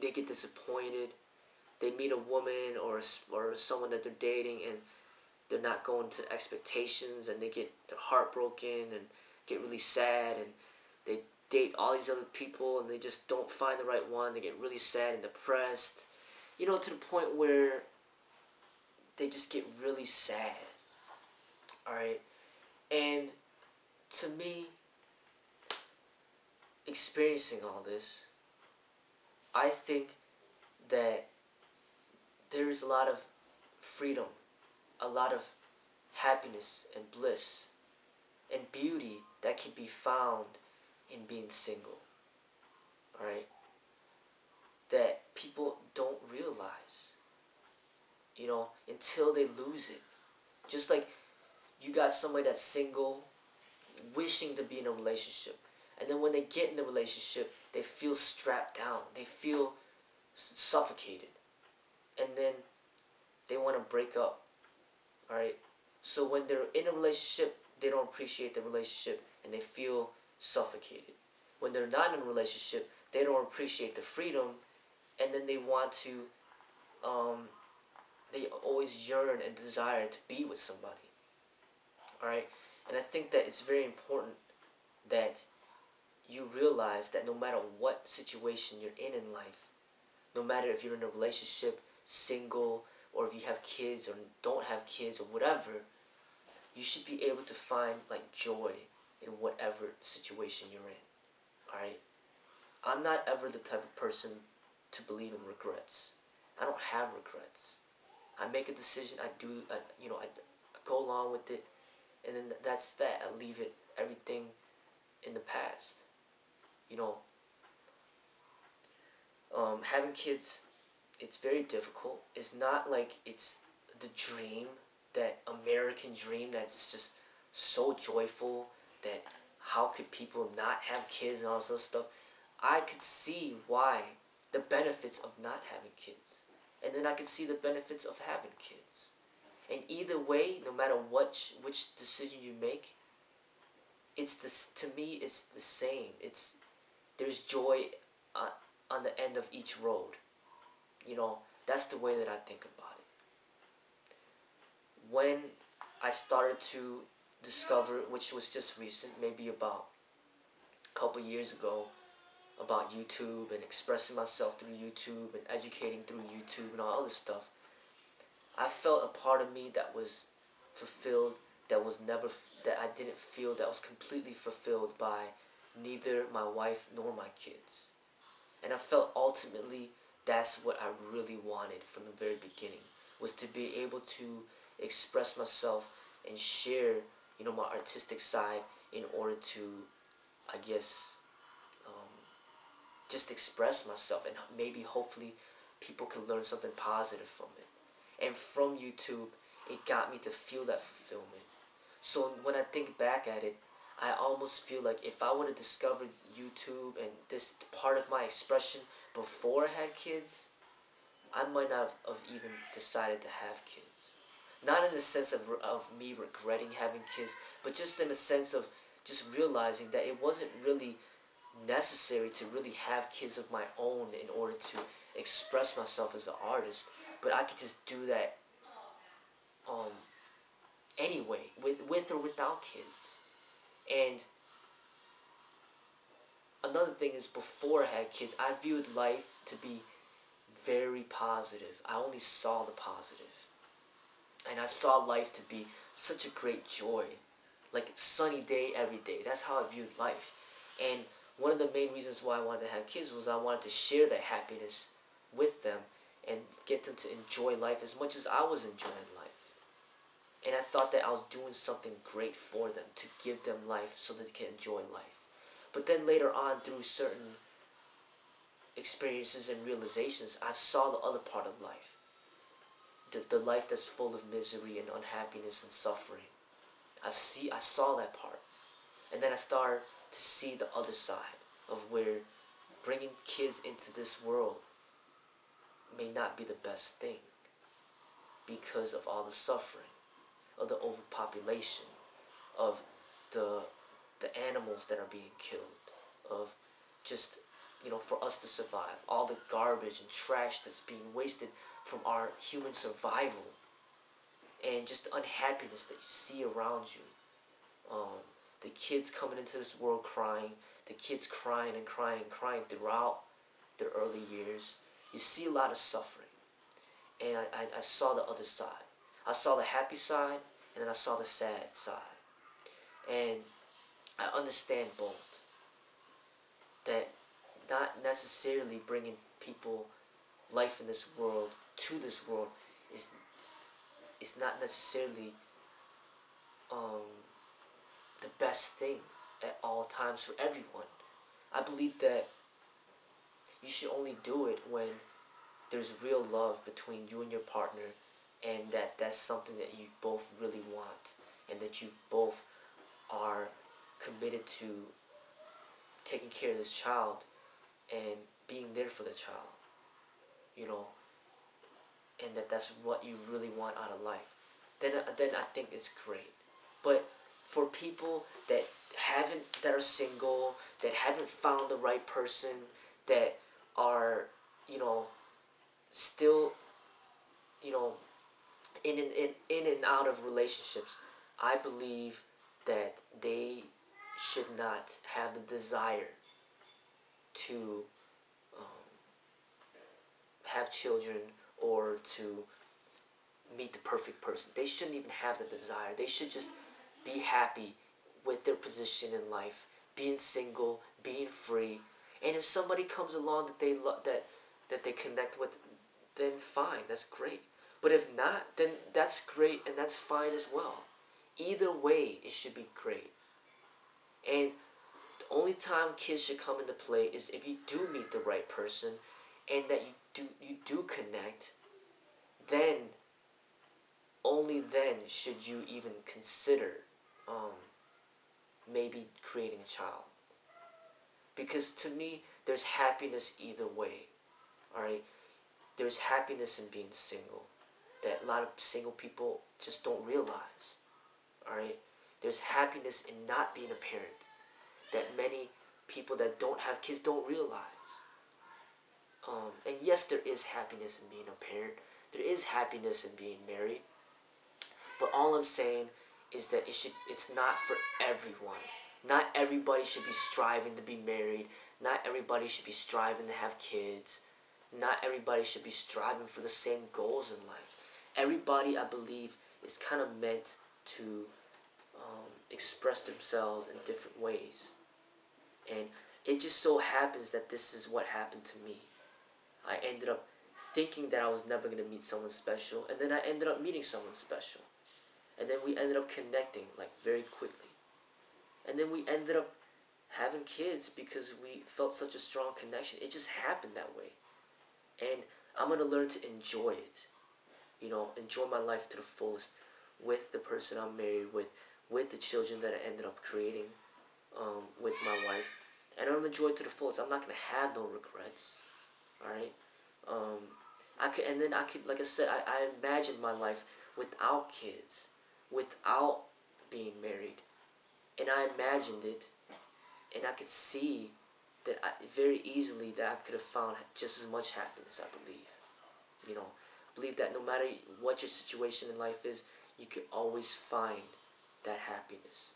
they get disappointed. They meet a woman or someone that they're dating, and they're not going to expectations, and they get their heart broken and get really sad, and they date all these other people and they just don't find the right one. They get really sad and depressed, to the point where they just get really sad. All right, and to me, experiencing all this, I think that there is a lot of freedom, a lot of happiness and bliss and beauty that can be found in being single. Alright? That people don't realize, until they lose it. Just like you got somebody that's single, wishing to be in a relationship. And then when they get in the relationship, they feel strapped down. They feel suffocated. And then they want to break up. Alright? So when they're in a relationship, they don't appreciate the relationship and they feel suffocated. When they're not in a relationship, they don't appreciate the freedom, and then they want to, they always yearn and desire to be with somebody. Alright? And I think that it's very important that you realize that no matter what situation you're in life, no matter if you're in a relationship, single, or if you have kids or don't have kids or whatever, you should be able to find like joy in whatever situation you're in. Alright? I'm not ever the type of person to believe in regrets. I don't have regrets. I make a decision, I go along with it, and then that's that. I leave everything in the past. Having kids, it's very difficult. It's not like it's the dream, that American dream that's just so joyful that how could people not have kids and all this other stuff. I could see why, the benefits of not having kids. And then I could see the benefits of having kids. And either way, no matter which decision you make, to me it's the same. There's joy on the end of each road. That's the way that I think about it. When I started to discover, which was just recent, maybe about a couple years ago, about YouTube and expressing myself through YouTube and educating through YouTube and all other stuff, I felt a part of me that was fulfilled, that I didn't feel that was completely fulfilled by neither my wife nor my kids. And I felt ultimately that's what I really wanted from the very beginning, was to be able to express myself and share, my artistic side in order to, I guess, just express myself, and maybe hopefully people can learn something positive from it. And from YouTube, it got me to feel that fulfillment. So when I think back at it, I almost feel like if I would have discovered YouTube and this part of my expression before I had kids, I might not have even decided to have kids. Not in the sense of me regretting having kids, but just in the sense of just realizing that it wasn't really necessary to really have kids of my own in order to express myself as an artist. But I could just do that anyway, with or without kids. And another thing is, before I had kids, I viewed life to be very positive. I only saw the positive. And I saw life to be such a great joy. Like sunny day every day. That's how I viewed life. And one of the main reasons why I wanted to have kids was I wanted to share that happiness with them and get them to enjoy life as much as I was enjoying life. And I thought that I was doing something great for them, to give them life so that they can enjoy life. But then later on, through certain experiences and realizations, I saw the other part of life. The life that's full of misery and unhappiness and suffering. I saw that part. And then I started to see the other side of where bringing kids into this world may not be the best thing, because of all the suffering, of the overpopulation, of the animals that are being killed, of just for us to survive. All the garbage and trash that's being wasted from our human survival, and just the unhappiness that you see around you. Um, the kids coming into this world crying, the kids crying and crying and crying throughout their early years. You see a lot of suffering. And I saw the other side. I saw the happy side, and then I saw the sad side. And I understand both. That not necessarily bringing people life in this world to this world is not necessarily um, the best thing at all times for everyone. I believe that you should only do it when there's real love between you and your partner, and that's something that you both really want, and that you both are committed to taking care of this child and being there for the child, you know, and that's what you really want out of life. Then I think it's great. But for people that are single, that haven't found the right person, that are, you know, still, you know, in and out of relationships, I believe that they should not have the desire to have children or to meet the perfect person. They shouldn't even have the desire. They should just be happy with their position in life, being single, being free. And if somebody comes along that that they connect with, then fine, that's great. But if not, then that's great and that's fine as well. Either way, it should be great. And the only time kids should come into play is if you do meet the right person and that you do connect, then only then should you even consider maybe creating a child. Because to me, there's happiness either way. Alright? There's happiness in being single that a lot of single people just don't realize. Alright? There's happiness in not being a parent that many people that don't have kids don't realize. And yes, there is happiness in being a parent. There is happiness in being married. But all I'm saying is that it's not for everyone. Not everybody should be striving to be married. Not everybody should be striving to have kids. Not everybody should be striving for the same goals in life. Everybody, I believe, is kind of meant to express themselves in different ways. And it just so happens that this is what happened to me. I ended up thinking that I was never going to meet someone special, and then I ended up meeting someone special. And then we ended up connecting, like, very quickly. And then we ended up having kids because we felt such a strong connection. It just happened that way. And I'm going to learn to enjoy it. You know, enjoy my life to the fullest with the person I'm married with the children that I ended up creating with my wife. And I'm going to enjoy it to the fullest. I'm not going to have no regrets. Alright? I could, like I said, I imagined my life without kids, without being married. And I imagined it, and I could see that very easily that I could have found just as much happiness, I believe. You know, I believe that no matter what your situation in life is, you can always find that happiness.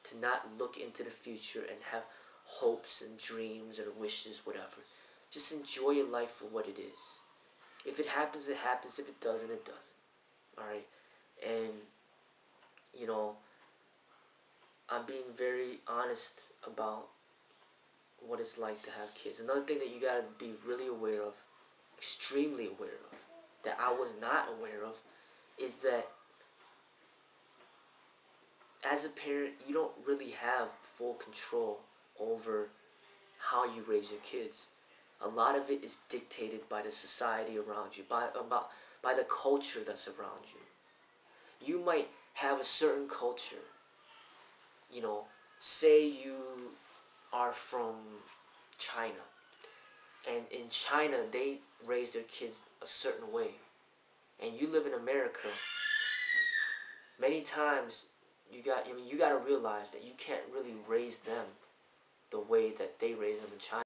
To not look into the future and have hopes and dreams or wishes, whatever. Just enjoy your life for what it is. If it happens, it happens. If it doesn't, it doesn't. Alright? And, you know, I'm being very honest about what it's like to have kids. Another thing that you gotta be really aware of, extremely aware of, that I was not aware of, is that as a parent, you don't really have full control over how you raise your kids. A lot of it is dictated by the society around you, by the culture that's around you. You might have a certain culture. You know, say you are from China, and in China they raise their kids a certain way, and you live in America. Many times you got to realize that you can't really raise them the way that they raise them in China.